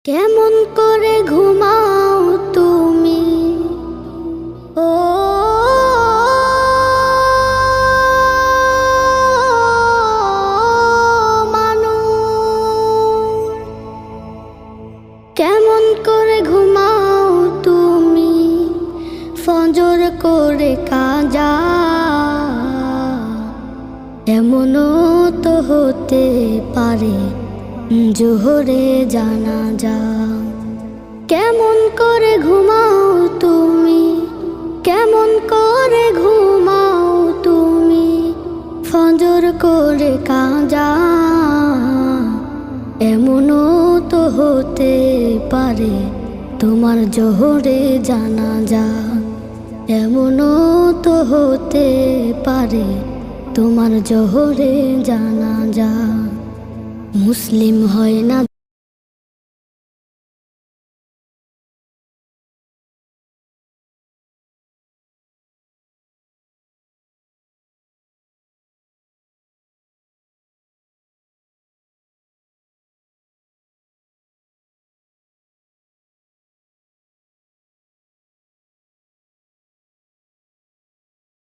কেমন করে ঘুমাও তুমি ও মানুষ, কেমন করে ঘুমাও তুমি ফজর করে কাজা, এমনও তো হতে পারে জোহরে জানাজা। কেমন করে ঘুমাও তুমি, কেমন করে ঘুমাও তুমি ফজর করে কাজা, এমনও তো হতে পারে তোমার জোহরে জানাজা, এমনও তো হতে পারে তোমার জোহরে জানাজা। মুসলিম হয় না